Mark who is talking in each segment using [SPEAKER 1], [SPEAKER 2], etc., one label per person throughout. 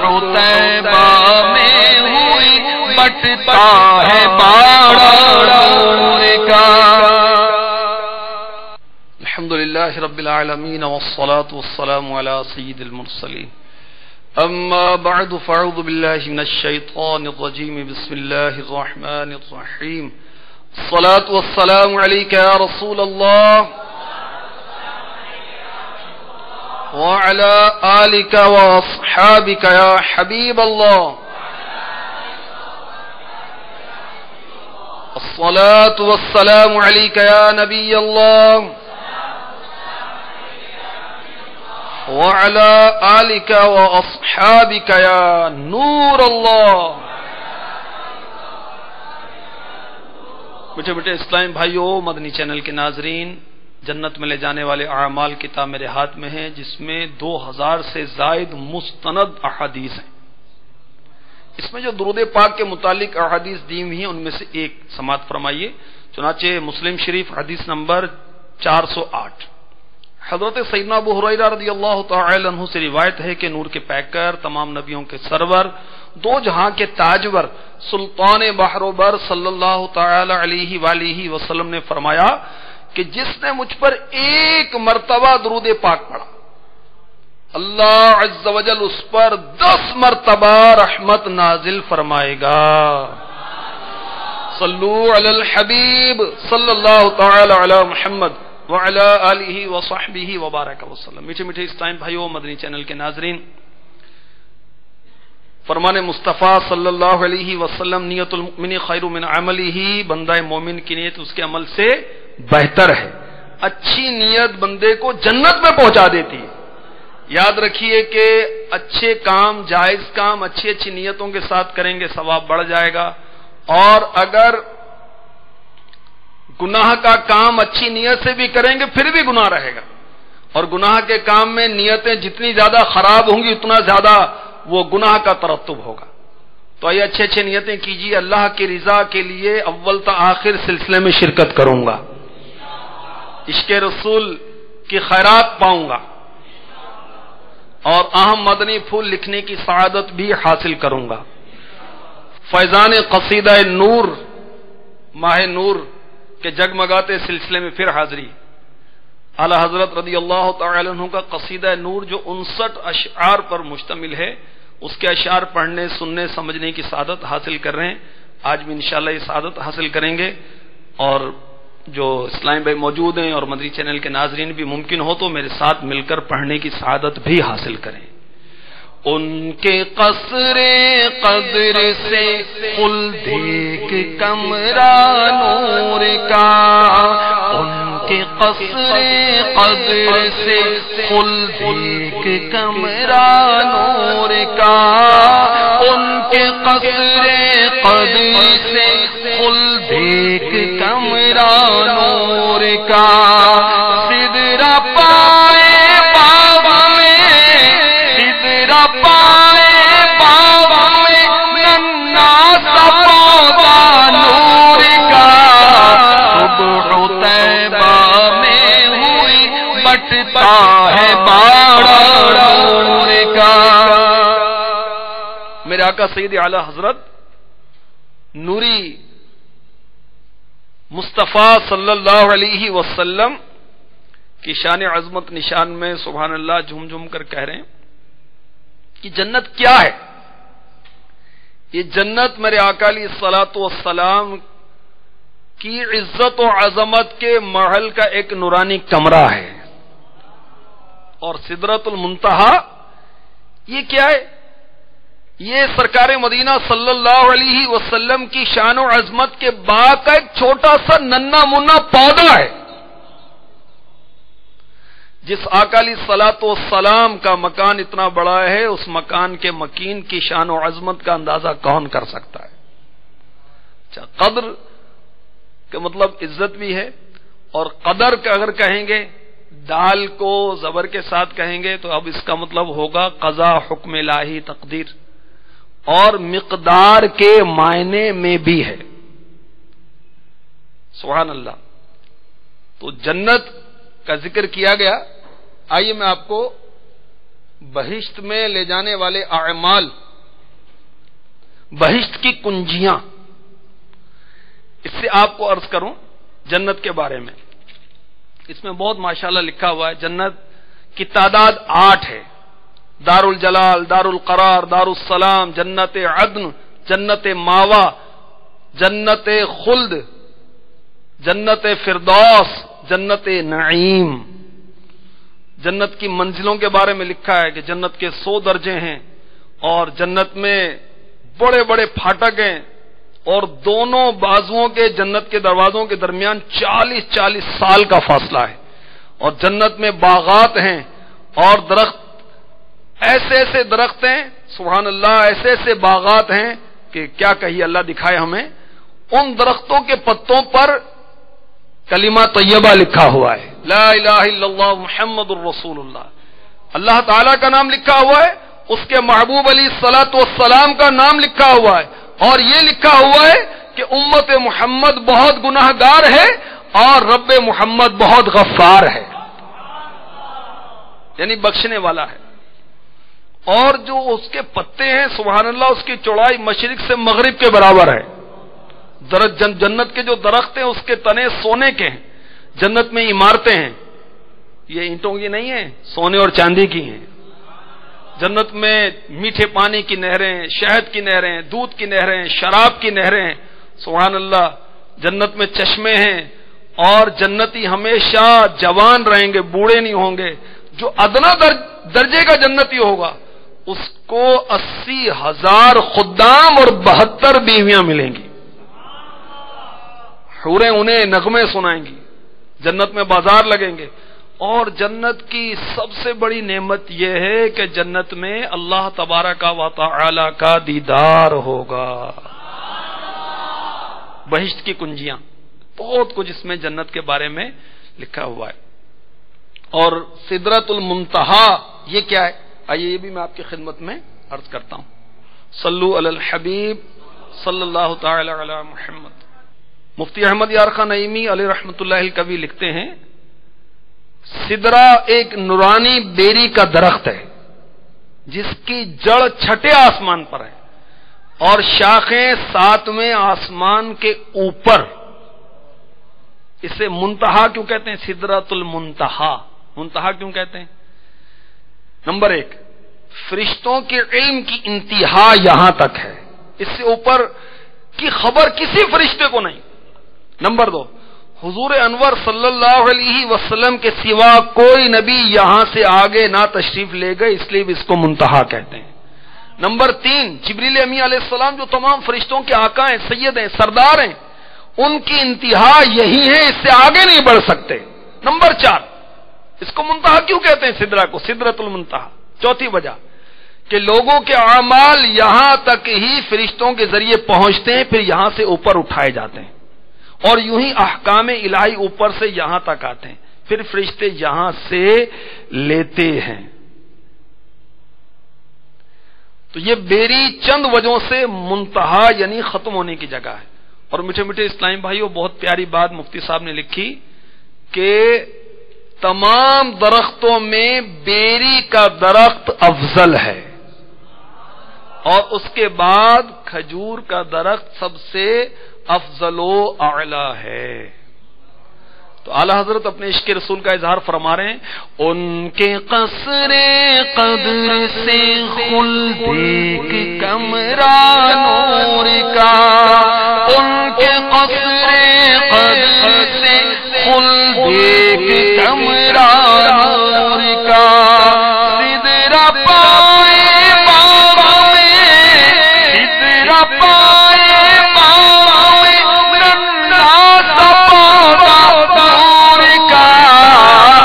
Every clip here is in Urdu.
[SPEAKER 1] طیبہ میں ہوئی بٹتا ہے باڑا نور کا۔ الحمدللہ رب العالمین والصلاة والسلام علی سید المرسلین، اما بعد فاعوذ باللہ من الشیطان الرجیم، بسم اللہ الرحمن الرحیم، الصلاة والسلام علیک یا رسول اللہ وعلى آلك وأصحابك يا حبيب الله، الصلاة والسلام عليك يا نبي الله وعلى آلك وأصحابك يا نور الله۔ بیٹھے بیٹھے اسلام بھائیو، مدنی چینل کے ناظرین، جنت میں لے جانے والے اعمال کتاب میرے ہاتھ میں ہے، جس میں 2000 سے زائد مستند احادیث ہیں۔ اس میں جو درود پاک کے متعلق احادیث دی ہوئی ہیں ان میں سے ایک سماعت فرمائیے، چنانچہ مسلم شریف حدیث نمبر 408، حضرت سیدنا ابو ہریرہ رضی اللہ تعالی عنہ سے روایت ہے کہ نور کے پیکر، تمام نبیوں کے سرور، دو جہاں کے تاجور، سلطان بحر و بر صلی اللہ تعالی علیہ وآلہ وسلم نے فرمایا کہ جس نے مجھ پر ایک مرتبہ درود پاک پڑھا، اللہ عز و جل اس پر 10 مرتبہ رحمت نازل فرمائے گا۔ صلو علی الحبیب صلی اللہ تعالی علی محمد وعلی آلہ وصحبہ وبارک وسلم۔ میٹھے میٹھے اسلام بھائیو، مدنی چینل کے ناظرین، فرمان مصطفیٰ صلی اللہ علیہ وسلم، نیت المؤمن خیر من عملہ، بندہ مومن کی نیت اس کے عمل سے بہتر ہے۔ اچھی نیت بندے کو جنت میں پہنچا دیتی ہے۔ یاد رکھیے کہ اچھے کام، جائز کام اچھی اچھی نیتوں کے ساتھ کریں گے، ثواب بڑھ جائے گا، اور اگر گناہ کا کام اچھی نیت سے بھی کریں گے پھر بھی گناہ رہے گا، اور گناہ کے کام میں نیتیں جتنی زیادہ خراب ہوں گی اتنا زیادہ وہ گناہ کا ترتب ہوگا۔ تو آئیے اچھے اچھے نیتیں کیجیے، اللہ کی رضا کے لیے اول تا آخر سلسلے میں شرکت کروں گا، عشق رسول کی خیرات پاؤں گا، اور اہم مدنی پھول لکھنے کی سعادت بھی حاصل کروں گا۔ فیضان قصیدہ نور، ماہ نور کے جگمگاتے سلسلے میں پھر حاضری۔ اعلی حضرت رضی اللہ تعالی عنہ کا قصیدہ نور جو 59 اشعار پر مشتمل ہے، اس کے اشعار پڑھنے، سننے، سمجھنے کی سعادت حاصل کر رہے ہیں۔ آج بھی انشاءاللہ یہ سعادت حاصل کریں گے، اور جو اسلام بھائی موجود ہیں اور مدنی چینل کے ناظرین بھی ممکن ہو تو میرے ساتھ مل کر پڑھنے کی سعادت بھی حاصل کریں۔ ان کے قصر قدر سے خلد ایک کمرہ نور کا، ان کے قصر قدر سے خلد ایک کمرہ نور کا، ان کے قصر قدر سے خلد ایک کمرہ نور کا، سدرہ پائے باغ میں، سدرہ پائے باغ میں ننا سا پودا نور کا، صبح طیبہ میں ہوئی بٹتا ہے باڑا نور کا۔ میرے آقا سید اعلی حضرت نوری مصطفیٰ صلی اللہ علیہ وسلم کی شان عظمت نشان میں سبحان اللہ جھوم جھوم کر کہہ رہے ہیں کہ جنت کیا ہے؟ یہ جنت میرے آقا علیہ الصلوۃ والسلام کی عزت و عظمت کے محل کا ایک نورانی کمرہ ہے، اور سدرۃ المنتہا یہ کیا ہے؟ یہ سرکار مدینہ صلی اللہ علیہ وسلم کی شان و عظمت کے باغ کا ایک چھوٹا سا ننا منا پودا ہے۔ جس آقا علیہ الصلوۃ والسلام کا مکان اتنا بڑا ہے، اس مکان کے مکین کی شان و عظمت کا اندازہ کون کر سکتا ہے؟ اچھا، قدر کا مطلب عزت بھی ہے، اور قدر کا اگر کہیں گے دال کو زبر کے ساتھ کہیں گے تو اب اس کا مطلب ہوگا قضا، حکم الہی، تقدیر، اور مقدار کے معنی میں بھی ہے۔ سبحان اللہ۔ تو جنت کا ذکر کیا گیا، آئیے میں آپ کو بہشت میں لے جانے والے اعمال، بہشت کی کنجیاں. اس سے آپ کو عرض کروں جنت کے بارے میں، اس میں بہت ماشاءاللہ لکھا ہوا ہے. جنت کی تعداد 8 ہے. دار الجلال، دار القرار، دار السلام، جنت عدن، جنت ماوا، جنت خلد، جنت فردوس، جنت نعیم. جنت کی منزلوں کے بارے میں لکھا ہے کہ جنت کے 100 درجے ہیں اور جنت میں بڑے بڑے پھاٹک ہیں اور دونوں بازوؤں کے جنت کے دروازوں کے درمیان 40 سال کا فاصلہ ہے. اور جنت میں باغات ہیں اور درخت، ایسے ایسے درخت ہیں سبحان اللہ، ایسے ایسے باغات ہیں کہ کیا کہیے، اللہ دکھائے ہمیں. ان درختوں کے پتوں پر کلمہ طیبہ لکھا ہوا ہے، لا الہ الا اللہ محمد الرسول اللہ. اللہ تعالیٰ کا نام لکھا ہوا ہے، اس کے محبوب علیہ الصلوۃ والسلام کا نام لکھا ہوا ہے، اور یہ لکھا ہوا ہے کہ امت محمد بہت گناہ گار ہے اور رب محمد بہت غفار ہے، یعنی بخشنے والا ہے. اور جو اس کے پتے ہیں سبحان اللہ، اس کی چوڑائی مشرق سے مغرب کے برابر ہے. جنت کے جو درخت ہیں اس کے تنے سونے کے ہیں. جنت میں عمارتیں ہیں، یہ اینٹوں کی نہیں ہیں، سونے اور چاندی کی ہیں. جنت میں میٹھے پانی کی نہریں، شہد کی نہریں، دودھ کی نہریں، شراب کی نہریں سبحان اللہ. جنت میں چشمے ہیں اور جنتی ہمیشہ جوان رہیں گے، بوڑھے نہیں ہوں گے. جو ادنا درجے کا جنتی ہوگا اس کو 80,000 خدام اور 72 بیویاں ملیں گی. حوریں انہیں نغمے سنائیں گی، جنت میں بازار لگیں گے. اور جنت کی سب سے بڑی نعمت یہ ہے کہ جنت میں اللہ تبارک و تعالی کا دیدار ہوگا. بہشت کی کنجیاں، بہت کچھ اس میں جنت کے بارے میں لکھا ہوا ہے. اور سدرۃ المنتہا یہ کیا ہے؟ آئیے یہ بھی میں آپ کی خدمت میں عرض کرتا ہوں. صلو علی الحبیب صلی اللہ تعالی علی محمد. مفتی احمد یار خان نعیمی علیہ رحمۃ اللہ الکوی لکھتے ہیں سدرہ ایک نورانی بیری کا درخت ہے جس کی جڑ 6 آسمان پر ہے اور شاخیں 7ویں آسمان کے اوپر. اسے منتہا کیوں کہتے ہیں؟ سدرۃ المنتہا منتہا کیوں کہتے ہیں؟ نمبر 1، فرشتوں کے علم کی انتہا یہاں تک ہے، اس سے اوپر کی خبر کسی فرشتے کو نہیں. نمبر 2، حضور انور صلی اللہ علیہ وسلم کے سوا کوئی نبی یہاں سے آگے نہ تشریف لے گئے، اس لیے اس کو منتہا کہتے ہیں. نمبر 3، جبریل امی علیہ السلام جو تمام فرشتوں کے آقا ہیں، سید ہیں، سردار ہیں، ان کی انتہا یہی ہے، اس سے آگے نہیں بڑھ سکتے. نمبر 4، اس کو منتہا کیوں کہتے ہیں؟ سدرہ کو سدرۃ المنتہا. چوتھی وجہ کہ لوگوں کے اعمال یہاں تک ہی فرشتوں کے ذریعے پہنچتے ہیں، پھر یہاں سے اوپر اٹھائے جاتے ہیں اور یوں ہی احکام الہی اوپر سے یہاں تک آتے ہیں، پھر فرشتے یہاں سے لیتے ہیں. تو یہ بیری چند وجہوں سے منتہا یعنی ختم ہونے کی جگہ ہے. اور میٹھے میٹھے اسلامی بھائیوں، بہت پیاری بات مفتی صاحب نے لکھی کہ تمام درختوں میں بیری کا درخت افضل ہے اور اس کے بعد کھجور کا درخت سب سے افضل و اعلی ہے. تو اعلی حضرت اپنے عشق رسول کا اظہار فرما رہے ہیں، ان کے قصر قدر سے خلد ایک کمرہ نور کا، ان کے قصر قدر سے خلد ایک کمرہ نور کا. سدرہ پائے باغ میں، سدرہ پائے باغ میں، ننھا سا پودا نور کا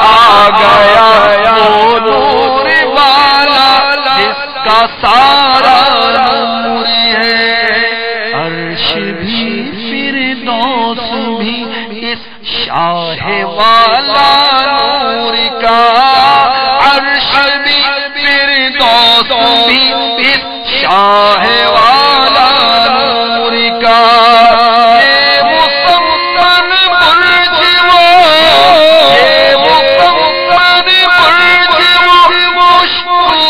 [SPEAKER 1] آ گیا، وہ نور والا جس کا سارا نور ہے. عرش بھی فردوس بھی اس شاہ والا نور کا، عرش بھی فردوس بھی اس شاہ والا نور کا. یہ مسمن برج وہ، یہ مسمن برج وہ، مشکل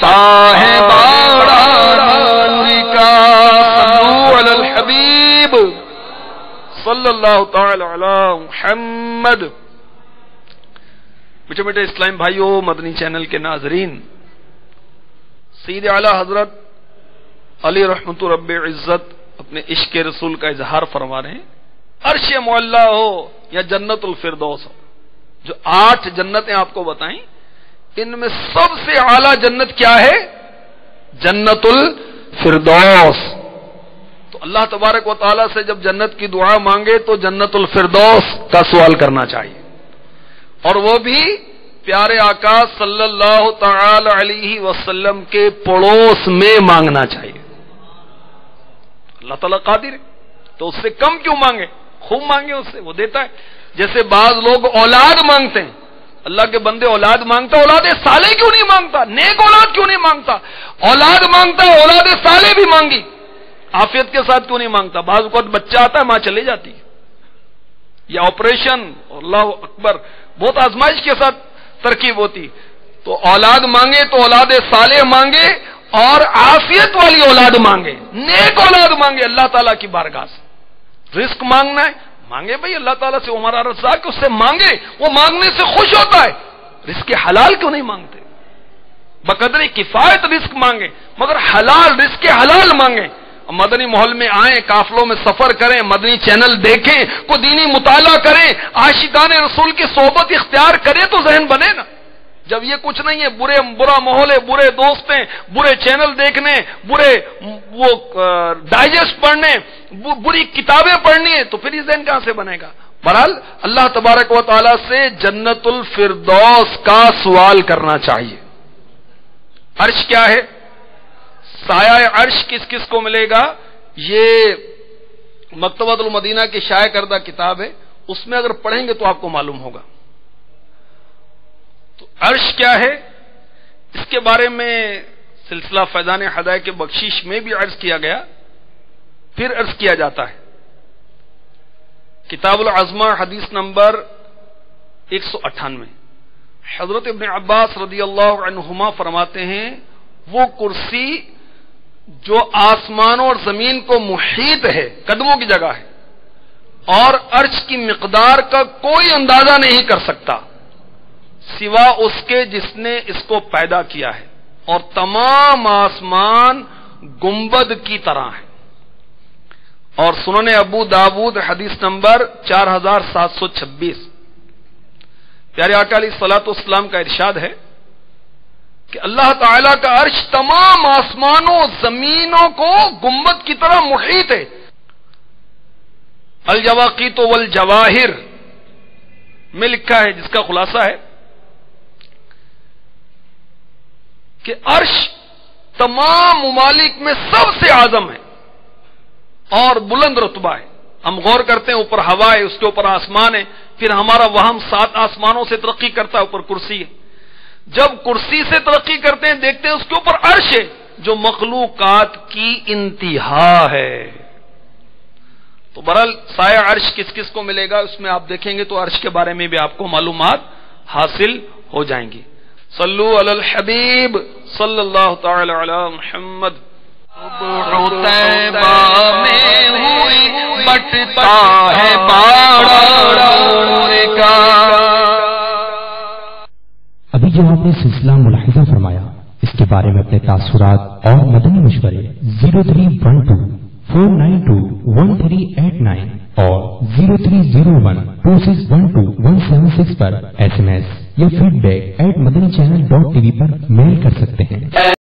[SPEAKER 1] بٹتا ہے باڑا نور کا، صلو علی الحبیب صلی اللہ تعالی علی محمد۔ میٹھے میٹھے اسلام بھائیوں، مدنی چینل کے ناظرین، سید اعلی حضرت علی رحمت رب عزت اپنے عشق رسول کا اظہار فرما رہے ہیں۔ عرش معلی ہو یا جنت الفردوس ہو، جو 8 جنتیں آپ کو بتائیں، ان میں سب سے اعلی جنت کیا ہے؟ جنت الفردوس۔ تو اللہ تبارک و تعالیٰ سے جب جنت کی دعا مانگے تو جنت الفردوس کا سوال کرنا چاہیے، اور وہ بھی پیارے آقا صلی اللہ تعالی علیہ وسلم کے پڑوس میں مانگنا چاہیے۔ اللہ تعالیٰ قادر ہے تو اس سے کم کیوں مانگے؟ خوب مانگے اس سے، وہ دیتا ہے۔ جیسے بعض لوگ اولاد مانگتے ہیں، اللہ کے بندے اولاد مانگتا، اولاد صالح کیوں نہیں مانگتا؟ نیک اولاد کیوں نہیں مانگتا؟ اولاد مانگتا ہے، اولاد صالح بھی مانگی، عافیت کے ساتھ کیوں نہیں مانگتا؟ بعض وقت بچہ آتا ہے، ماں چلی جاتی ہے، یا آپریشن، اللہ اکبر، بہت آزمائش کے ساتھ ترکیب ہوتی۔ تو اولاد مانگے تو اولاد صالح مانگے، اور عافیت والی اولاد مانگے، نیک اولاد مانگے اللہ تعالیٰ کی بارگاہ سے۔ رزق مانگنا ہے، مانگے بھائی اللہ تعالیٰ سے، ہمارا رزاق اس سے مانگے، وہ مانگنے سے خوش ہوتا ہے۔ رزق حلال کیوں نہیں مانگتے؟ بقدر کفایت رزق مانگے، مگر حلال رزق حلال مانگے۔ مدنی ماحول میں آئیں، قافلوں میں سفر کریں، مدنی چینل دیکھیں، کو دینی مطالعہ کریں، عاشقان رسول کی صحبت اختیار کریں تو ذہن بنے نا۔ جب یہ کچھ نہیں ہے، برا ماحول ہے، برے دوست ہیں، برے چینل دیکھنے، برے وہ ڈائجسٹ پڑھنے، بری کتابیں پڑھنی ہے، تو پھر یہ ذہن کہاں سے بنے گا؟ بہرحال اللہ تبارک و تعالیٰ سے جنت الفردوس کا سوال کرنا چاہیے۔ عرش کیا ہے؟ سایہ عرش کس کس کو ملے گا؟ یہ مکتبۃ المدینہ کی شائع کردہ کتاب ہے، اس میں اگر پڑھیں گے تو آپ کو معلوم ہوگا۔ تو عرش کیا ہے، اس کے بارے میں سلسلہ فیضان ہدایت کے بخشش میں بھی عرض کیا گیا، پھر عرض کیا جاتا ہے۔ کتاب العظمہ حدیث نمبر 198، حضرت ابن عباس رضی اللہ عنہما فرماتے ہیں، وہ کرسی جو آسمانوں اور زمین کو محیط ہے، قدموں کی جگہ ہے، اور عرش کی مقدار کا کوئی اندازہ نہیں کر سکتا سوا اس کے جس نے اس کو پیدا کیا ہے، اور تمام آسمان گنبد کی طرح ہے۔ اور سنن ابو داود حدیث نمبر 4726، پیارے آقا علیہ الصلوۃ والسلام کا ارشاد ہے کہ اللہ تعالیٰ کا عرش تمام آسمانوں زمینوں کو گنبد کی طرح محیط ہے۔ الجواقیت والجواہر میں لکھا ہے، جس کا خلاصہ ہے کہ عرش تمام ممالک میں سب سے اعظم ہے اور بلند رتبہ ہے۔ ہم غور کرتے ہیں، اوپر ہوا ہے، اس کے اوپر آسمان ہے، پھر ہمارا وہم 7 آسمانوں سے ترقی کرتا ہے، اوپر کرسی ہے۔ جب کرسی سے ترقی کرتے ہیں، دیکھتے ہیں اس کے اوپر عرش ہے جو مخلوقات کی انتہا ہے۔ تو بہرحال سایہ عرش کس کس کو ملے گا، اس میں آپ دیکھیں گے تو عرش کے بارے میں بھی آپ کو معلومات حاصل ہو جائیں گی۔ صلو علی الحبیب صلی اللہ تعالی علی محمد۔ طیبہ میں ہوئی بٹتا ہے باڑا نور کا۔
[SPEAKER 2] ابھی جو آپ نے سلسلہ ملاحظہ فرمایا، اس کے بارے میں اپنے تاثرات اور مدنی مشورے 0312492138 اور 03012612 پر SMS یا feedback@madanichannel.tv پر میل کر سکتے ہیں۔